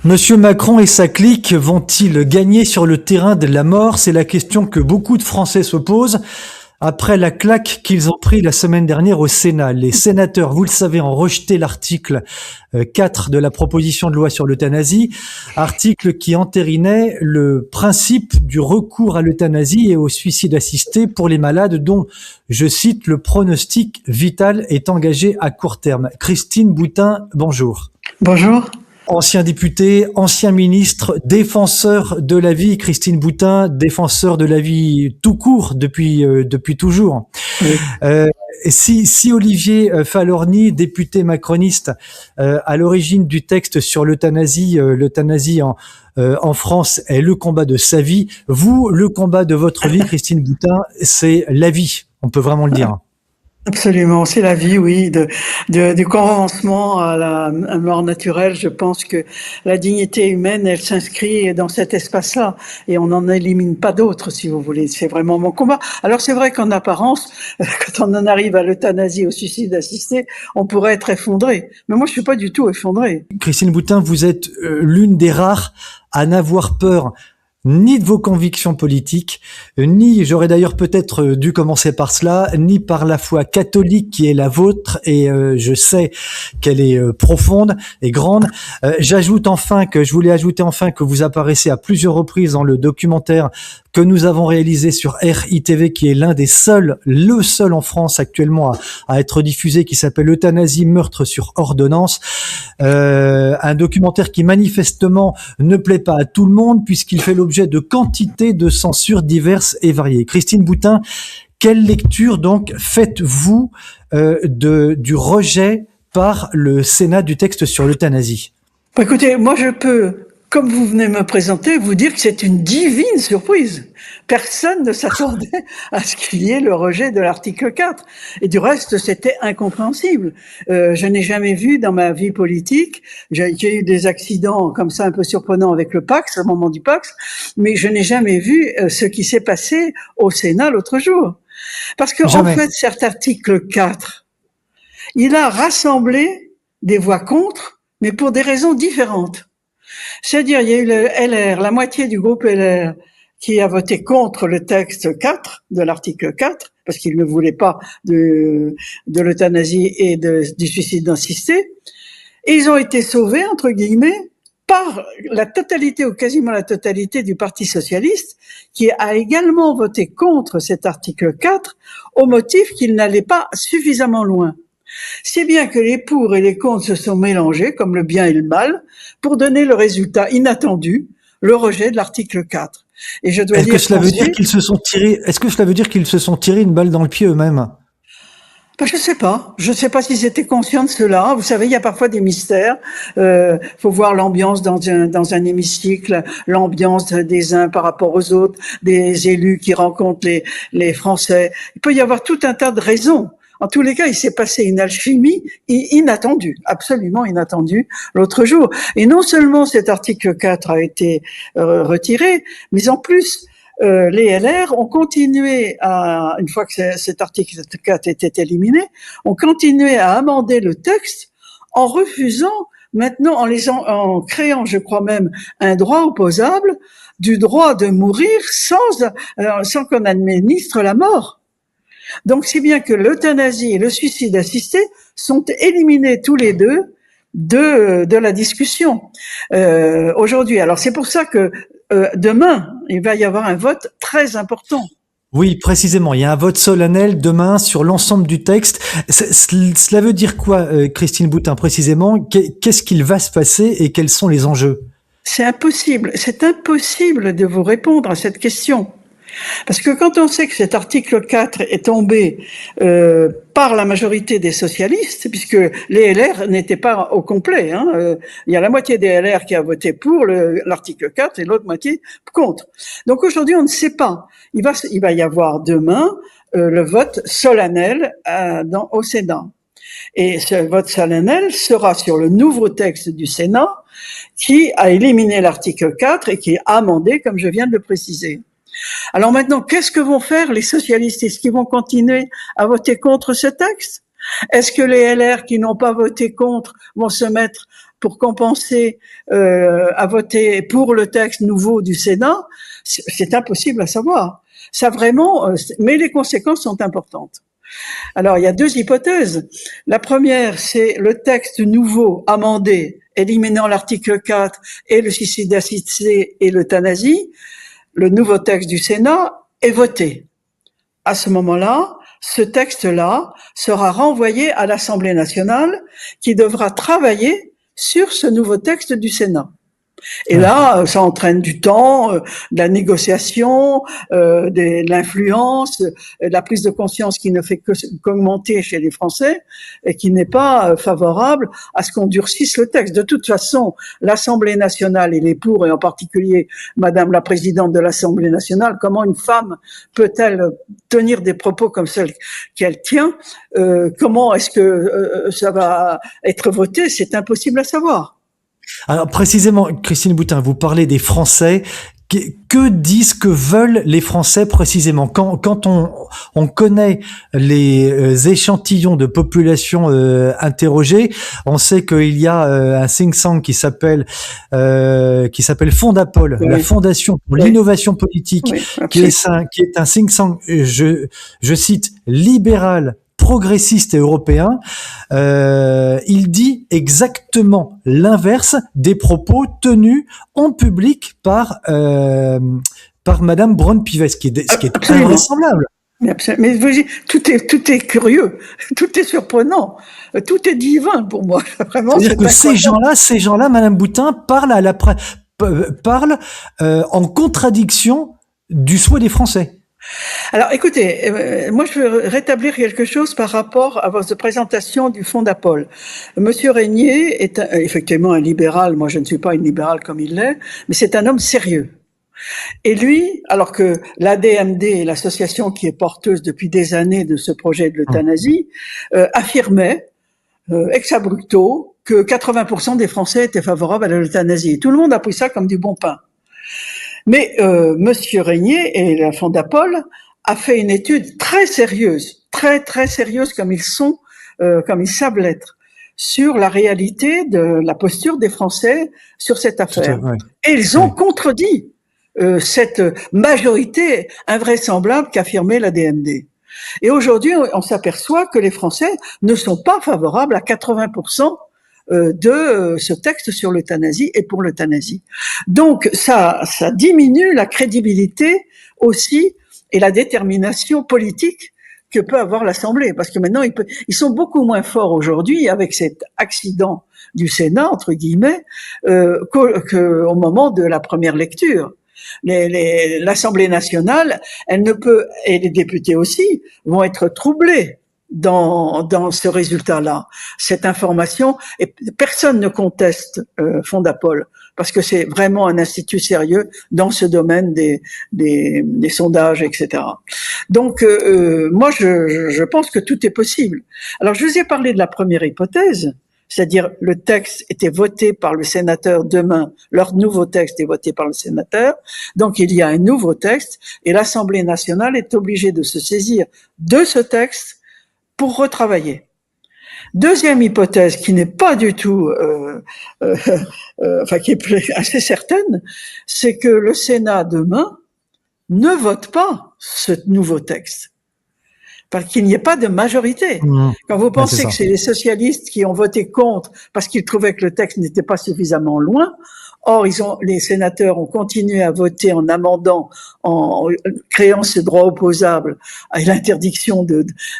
Monsieur Macron et sa clique vont-ils gagner sur le terrain de la mort? C'est la question que beaucoup de Français se posent après la claque qu'ils ont pris la semaine dernière au Sénat. Les sénateurs, vous le savez, ont rejeté l'article 4 de la proposition de loi sur l'euthanasie, article qui entérinait le principe du recours à l'euthanasie et au suicide assisté pour les malades dont, je cite, le pronostic vital est engagé à court terme. Christine Boutin, bonjour. Bonjour. Ancien député, ancien ministre, défenseur de la vie, Christine Boutin, défenseur de la vie tout court depuis toujours. Oui. Si Olivier Falorni, député macroniste, à l'origine du texte sur l'euthanasie en France est le combat de sa vie, vous, le combat de votre vie, Christine Boutin, c'est la vie. On peut vraiment le dire. Absolument, c'est la vie, oui, du commencement à la mort naturelle. Je pense que la dignité humaine, elle s'inscrit dans cet espace-là, et on n'en élimine pas d'autres, si vous voulez. C'est vraiment mon combat. Alors c'est vrai qu'en apparence, quand on en arrive à l'euthanasie, au suicide assisté, on pourrait être effondré. Mais moi, je suis pas du tout effondré. Christine Boutin, vous êtes l'une des rares à n'avoir peur ni de vos convictions politiques, ni, j'aurais d'ailleurs peut-être dû commencer par cela, ni par la foi catholique qui est la vôtre, et je sais qu'elle est profonde et grande. Je voulais ajouter enfin que vous apparaissez à plusieurs reprises dans le documentaire que nous avons réalisé sur RITV, qui est le seul en France actuellement à être diffusé, qui s'appelle Euthanasie, meurtre sur ordonnance. Un documentaire qui manifestement ne plaît pas à tout le monde puisqu'il fait l'objet de quantité de censures diverses et variées. Christine Boutin, quelle lecture donc faites-vous du rejet par le Sénat du texte sur l'euthanasie? Écoutez, moi je peux, comme vous venez me présenter, vous dire que c'est une divine surprise. Personne ne s'attendait à ce qu'il y ait le rejet de l'article 4. Et du reste, c'était incompréhensible. Je n'ai jamais vu dans ma vie politique, j'ai eu des accidents comme ça un peu surprenants avec le Pacs, au moment du Pacs, mais je n'ai jamais vu ce qui s'est passé au Sénat l'autre jour. Parce que, en fait, cet article 4, il a rassemblé des voix contre, mais pour des raisons différentes. C'est-à-dire, il y a eu le LR, la moitié du groupe LR, qui a voté contre le texte 4 de l'article 4, parce qu'il ne voulait pas de l'euthanasie et du suicide assisté. Et ils ont été sauvés, entre guillemets, par la totalité ou quasiment la totalité du Parti socialiste, qui a également voté contre cet article 4 au motif qu'il n'allait pas suffisamment loin. Si bien que les pour et les contre se sont mélangés, comme le bien et le mal, pour donner le résultat inattendu, le rejet de l'article 4. Et je dois dire est-ce que cela veut dire qu'ils se sont tirés une balle dans le pied eux-mêmes? Je sais pas. Je sais pas s'ils étaient conscients de cela. Vous savez, il y a parfois des mystères. Faut voir l'ambiance dans un hémicycle, l'ambiance des uns par rapport aux autres, des élus qui rencontrent les Français. Il peut y avoir tout un tas de raisons. En tous les cas, il s'est passé une alchimie inattendue, absolument inattendue, l'autre jour. Et non seulement cet article 4 a été retiré, mais en plus, les LR ont continué une fois que cet article 4 était éliminé, ont continué à amender le texte en refusant maintenant, en créant, je crois même, un droit opposable du droit de mourir sans qu'on administre la mort. Donc, si bien que l'euthanasie et le suicide assisté sont éliminés tous les deux de la discussion aujourd'hui. Alors, c'est pour ça que demain, il va y avoir un vote très important. Oui, précisément. Il y a un vote solennel demain sur l'ensemble du texte. Cela veut dire quoi, Christine Boutin, précisément? Qu'est-ce qu'il va se passer et quels sont les enjeux? C'est impossible de vous répondre à cette question. Parce que quand on sait que cet article 4 est tombé par la majorité des socialistes, puisque les LR n'étaient pas au complet, il y a la moitié des LR qui a voté pour l'article 4 et l'autre moitié contre. Donc aujourd'hui, on ne sait pas. Il va y avoir demain le vote solennel au Sénat. Et ce vote solennel sera sur le nouveau texte du Sénat qui a éliminé l'article 4 et qui est amendé, comme je viens de le préciser. Alors maintenant, qu'est-ce que vont faire les socialistes? Est-ce qu'ils vont continuer à voter contre ce texte? Est-ce que les LR qui n'ont pas voté contre vont se mettre pour compenser à voter pour le texte nouveau du Sénat, c'est impossible à savoir. Ça vraiment, mais les conséquences sont importantes. Alors, il y a deux hypothèses. La première, c'est le texte nouveau amendé, éliminant l'article 4 et le suicide assisté et l'euthanasie. Le nouveau texte du Sénat est voté. À ce moment-là, ce texte-là sera renvoyé à l'Assemblée nationale qui devra travailler sur ce nouveau texte du Sénat. Et là, ça entraîne du temps, de la négociation, de l'influence, de la prise de conscience qui ne fait qu'augmenter chez les Français et qui n'est pas favorable à ce qu'on durcisse le texte. De toute façon, l'Assemblée nationale, elle est pour, et en particulier Madame la Présidente de l'Assemblée nationale, comment une femme peut-elle tenir des propos comme celle qu'elle tient? Comment est-ce que ça va être voté? C'est impossible à savoir. Alors précisément, Christine Boutin, vous parlez des Français. Que disent, que veulent les Français précisément? Quand on connaît les échantillons de population interrogés, on sait qu'il y a un think tank qui s'appelle Fondapol, oui, la Fondation pour l'innovation politique, oui, qui est un think tank, je cite, libéral, progressiste et européen. Il dit exactement l'inverse des propos tenus en public par Madame Braun-Pivet, ce qui est invraisemblable. Mais tout est curieux, tout est surprenant, tout est divin pour moi. Vraiment, c'est-à-dire que ces gens-là, Madame Boutin, parlent en contradiction du souhait des Français. Alors, écoutez, moi, je veux rétablir quelque chose par rapport à votre présentation du Fondapol. Monsieur Régnier est effectivement un libéral. Moi, je ne suis pas une libérale comme il l'est, mais c'est un homme sérieux. Et lui, alors que l'ADMD est l'association qui est porteuse depuis des années de ce projet de l'euthanasie, affirmait ex abrupto que 80% des Français étaient favorables à l'euthanasie. Tout le monde a pris ça comme du bon pain. Mais Monsieur Régnier et la Fondapol a fait une étude très sérieuse, très sérieuse comme ils savent l'être, sur la réalité de la posture des Français sur cette affaire. Ouais. Et ils ont contredit cette majorité invraisemblable qu'affirmait la DMD. Et aujourd'hui, on s'aperçoit que les Français ne sont pas favorables à 80% de ce texte sur l'euthanasie et pour l'euthanasie. Donc ça diminue la crédibilité aussi et la détermination politique que peut avoir l'Assemblée, parce que maintenant ils sont beaucoup moins forts aujourd'hui avec cet accident du Sénat entre guillemets qu'au moment de la première lecture. L'Assemblée nationale, elle ne peut, et les députés aussi, vont être troublés dans ce résultat-là. Cette information, et personne ne conteste Fondapol, parce que c'est vraiment un institut sérieux dans ce domaine des sondages, etc. Donc, moi, je pense que tout est possible. Alors, je vous ai parlé de la première hypothèse, c'est-à-dire le texte était voté par le sénateur demain, leur nouveau texte est voté par le sénateur, donc il y a un nouveau texte, et l'Assemblée nationale est obligée de se saisir de ce texte pour retravailler. Deuxième hypothèse qui n'est pas du tout, qui est assez certaine, c'est que le Sénat demain ne vote pas ce nouveau texte, parce qu'il n'y ait pas de majorité. Quand vous pensez que c'est les socialistes qui ont voté contre parce qu'ils trouvaient que le texte n'était pas suffisamment loin, or les sénateurs ont continué à voter en amendant, en créant ce droit opposable à l'interdiction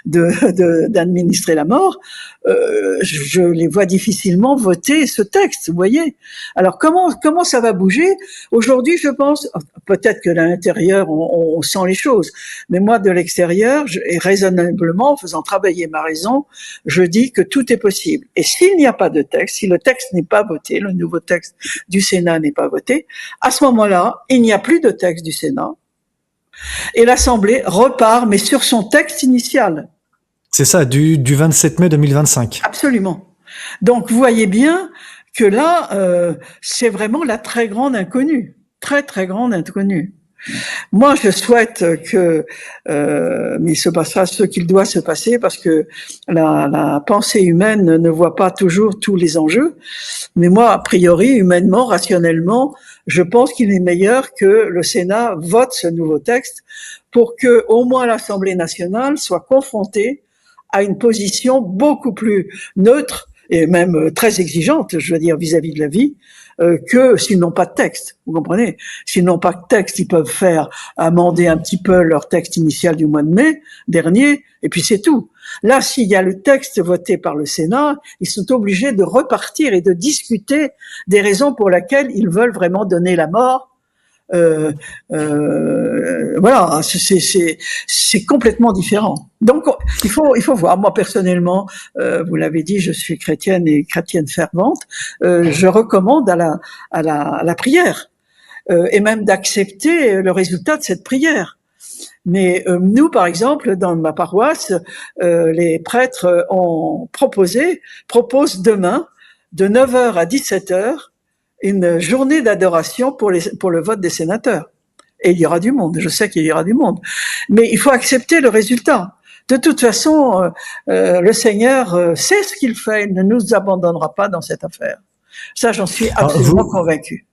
d'administrer la mort, je les vois difficilement voter ce texte, vous voyez. Alors comment ça va bouger? Aujourd'hui, je pense, peut-être que à l'intérieur on sent les choses, mais moi de l'extérieur, et raisonnablement, en faisant travailler ma raison, je dis que tout est possible. Et s'il n'y a pas de texte, si le texte n'est pas voté, le nouveau texte du Sénat n'est pas voté, à ce moment-là, il n'y a plus de texte du Sénat, et l'Assemblée repart, mais sur son texte initial. C'est ça, du 27 mai 2025. Absolument. Donc, vous voyez bien que là, c'est vraiment la très grande inconnue. Très grande inconnue. Moi, je souhaite que, mais il se passera ce qu'il doit se passer parce que la pensée humaine ne voit pas toujours tous les enjeux. Mais moi, a priori, humainement, rationnellement, je pense qu'il est meilleur que le Sénat vote ce nouveau texte pour que, au moins, l'Assemblée nationale soit confrontée à une position beaucoup plus neutre et même très exigeante, je veux dire, vis-à-vis de la vie, que s'ils n'ont pas de texte. Vous comprenez? S'ils n'ont pas de texte, ils peuvent faire amender un petit peu leur texte initial du mois de mai dernier, et puis c'est tout. Là, s'il y a le texte voté par le Sénat, ils sont obligés de repartir et de discuter des raisons pour lesquelles ils veulent vraiment donner la mort. Voilà, c'est complètement différent. Donc, il faut voir. Moi, personnellement, vous l'avez dit, je suis chrétienne et chrétienne fervente. Je recommande à la prière et même d'accepter le résultat de cette prière. Mais nous, par exemple, dans ma paroisse, les prêtres proposent demain, de 9h à 17h, une journée d'adoration pour le vote des sénateurs. Et il y aura du monde, je sais qu'il y aura du monde. Mais il faut accepter le résultat. De toute façon, le Seigneur sait ce qu'il fait, il ne nous abandonnera pas dans cette affaire. Ça, j'en suis absolument convaincu.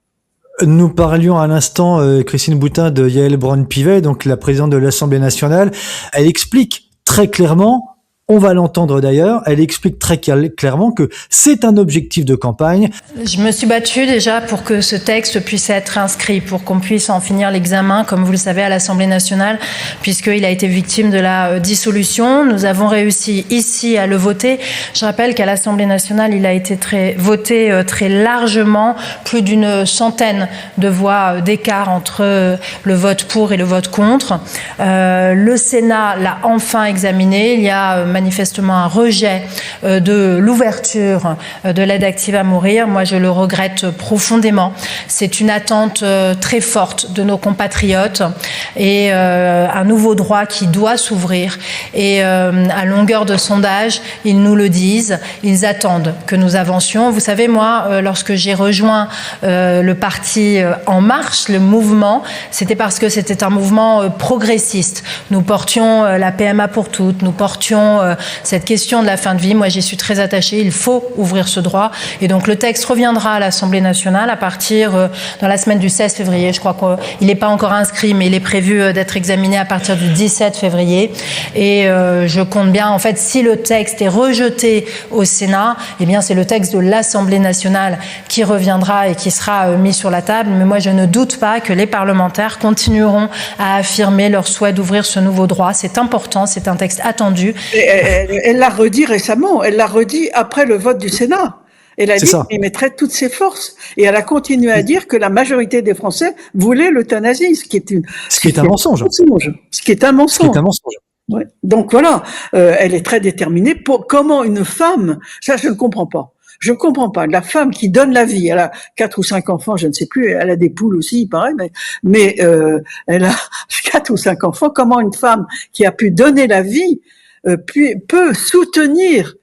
Nous parlions à l'instant, Christine Boutin, de Yaël Braun-Pivet, donc la présidente de l'Assemblée nationale. Elle explique très clairement, on va l'entendre d'ailleurs, elle explique très clairement que c'est un objectif de campagne. Je me suis battue déjà pour que ce texte puisse être inscrit, pour qu'on puisse en finir l'examen, comme vous le savez, à l'Assemblée nationale, puisqu'il a été victime de la dissolution. Nous avons réussi ici à le voter. Je rappelle qu'à l'Assemblée nationale, il a été voté très largement, plus d'une centaine de voix d'écart entre le vote pour et le vote contre. Le Sénat l'a enfin examiné. Il y a manifestement un rejet de l'ouverture de l'aide active à mourir. Moi, je le regrette profondément. C'est une attente très forte de nos compatriotes et un nouveau droit qui doit s'ouvrir. Et à longueur de sondage, ils nous le disent. Ils attendent que nous avancions. Vous savez, moi, lorsque j'ai rejoint le parti En Marche, le mouvement, c'était parce que c'était un mouvement progressiste. Nous portions la PMA pour toutes, nous portions cette question de la fin de vie. Moi, j'y suis très attachée. Il faut ouvrir ce droit. Et donc, le texte reviendra à l'Assemblée nationale à partir dans la semaine du 16 février. Je crois qu'il n'est pas encore inscrit, mais il est prévu d'être examiné à partir du 17 février. Et je compte bien, en fait, si le texte est rejeté au Sénat, eh bien, c'est le texte de l'Assemblée nationale qui reviendra et qui sera mis sur la table. Mais moi, je ne doute pas que les parlementaires continueront à affirmer leur souhait d'ouvrir ce nouveau droit. C'est important, c'est un texte attendu. Elle l'a redit récemment, elle l'a redit après le vote du Sénat. Elle a dit qu'il mettrait toutes ses forces. Et elle a continué à dire que la majorité des Français voulaient l'euthanasie, ce qui est un mensonge. Ce qui est un mensonge. Ouais. Donc voilà, elle est très déterminée pour comment une femme, ça je ne comprends pas. Je ne comprends pas. La femme qui donne la vie, elle a 4 ou 5 enfants, je ne sais plus, elle a des poules aussi, il paraît, mais elle a 4 ou 5 enfants. Comment une femme qui a pu donner la vie peut soutenir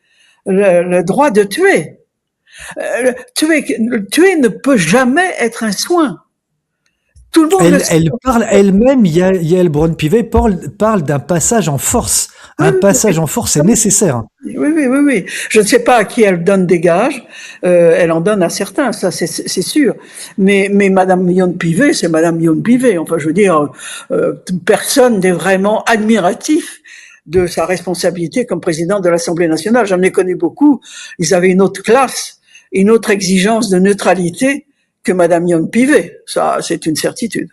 le droit de tuer? Tuer ne peut jamais être un soin. Tout le monde elle parle elle-même, Yaël Braun-Pivet parle d'un passage en force. Un passage en force est nécessaire. Oui. Je ne sais pas à qui elle donne des gages. Elle en donne à certains, ça c'est sûr. Mais Madame Braun-Pivet, c'est Madame Braun-Pivet. Enfin, je veux dire, personne n'est vraiment admiratif de sa responsabilité comme président de l'Assemblée nationale. J'en ai connu beaucoup. Ils avaient une autre classe, une autre exigence de neutralité que Madame Braun-Pivet. Ça, c'est une certitude.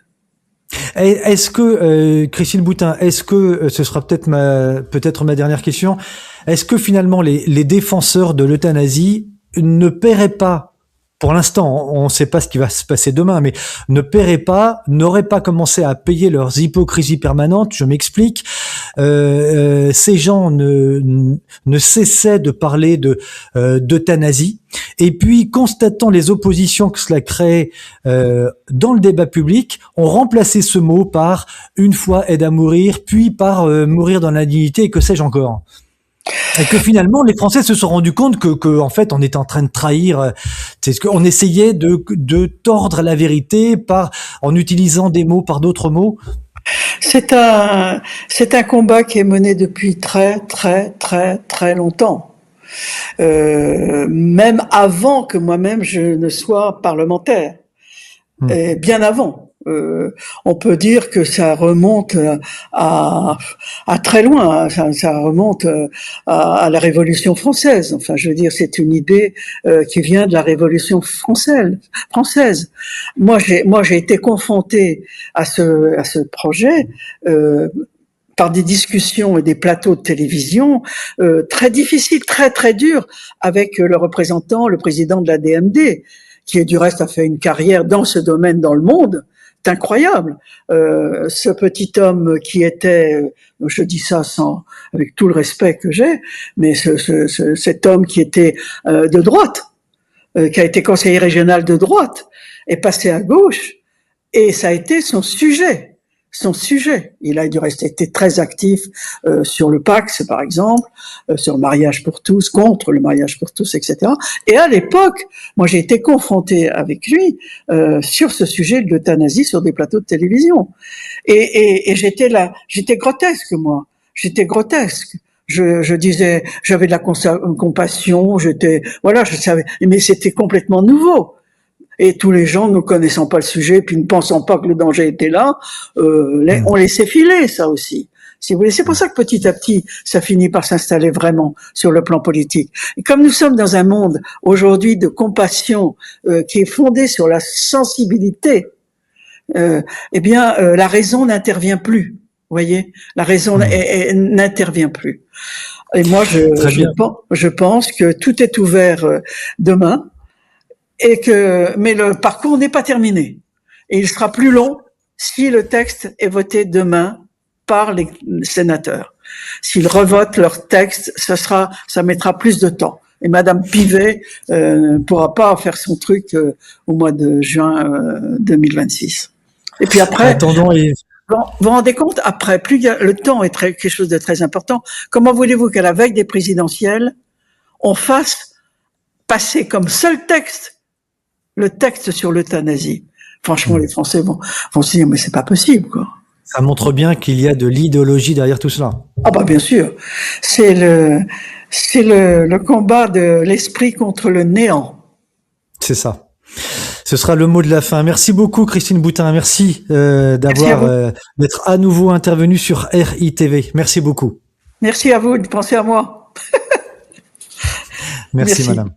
Est-ce que, Christine Boutin, est-ce que, ce sera peut-être ma dernière question, est-ce que finalement les défenseurs de l'euthanasie ne paieraient pas, pour l'instant, on ne sait pas ce qui va se passer demain, mais n'auraient pas commencé à payer leurs hypocrisies permanentes? Je m'explique. Ces gens ne cessaient de parler d'euthanasie. Et puis, constatant les oppositions que cela crée dans le débat public, ont remplacé ce mot par une fois aide à mourir, puis par mourir dans la dignité, et que sais-je encore. Et que finalement, les Français se sont rendus compte que en fait, on était en train de trahir. C'est ce qu'on essayait de tordre la vérité en utilisant des mots par d'autres mots. C'est un combat qui est mené depuis très, très, très, très longtemps. Même avant que moi-même je ne sois parlementaire. Et bien avant. On peut dire que ça remonte à très loin, ça remonte à la Révolution française. Enfin, je veux dire, c'est une idée qui vient de la Révolution française. Moi, j'ai été confronté à ce projet par des discussions et des plateaux de télévision très difficiles, très très durs, avec le président de la DMD, qui du reste a fait une carrière dans ce domaine dans le monde. C'est incroyable. Ce petit homme qui était, je dis ça avec tout le respect que j'ai, mais cet homme qui était de droite, qui a été conseiller régional de droite, est passé à gauche, et ça a été son sujet. Il a du reste été très actif sur le Pacs, par exemple, sur le mariage pour tous, contre le mariage pour tous, etc. Et à l'époque, moi j'ai été confronté avec lui sur ce sujet de l'euthanasie sur des plateaux de télévision. Et j'étais grotesque, moi. J'étais grotesque. Je disais, j'avais de la compassion, je savais, mais c'était complètement nouveau. Et tous les gens ne connaissant pas le sujet, puis ne pensant pas que le danger était là, on laissait filer ça aussi. Si vous voulez, c'est pour ça que petit à petit, ça finit par s'installer vraiment sur le plan politique. Et comme nous sommes dans un monde aujourd'hui de compassion qui est fondé sur la sensibilité, la raison n'intervient plus. Vous voyez, la raison n'intervient plus. Et moi, je pense que tout est ouvert demain. Mais le parcours n'est pas terminé. Et il sera plus long si le texte est voté demain par les sénateurs. S'ils revotent leur texte, ça mettra plus de temps. Et Madame Pivet pourra pas faire son truc au mois de juin 2026. Et puis après, attendons vous vous rendez compte, après, le temps est quelque chose de très important. Comment voulez-vous qu'à la veille des présidentielles, on fasse passer comme seul texte le texte sur l'euthanasie? Franchement, les Français vont se dire, mais c'est pas possible, quoi. Ça montre bien qu'il y a de l'idéologie derrière tout cela. Ah bah bien sûr, c'est le combat de l'esprit contre le néant. C'est ça. Ce sera le mot de la fin. Merci beaucoup, Christine Boutin. Merci d'être à nouveau intervenue sur RITV. Merci beaucoup. Merci à vous de penser à moi. Merci, madame.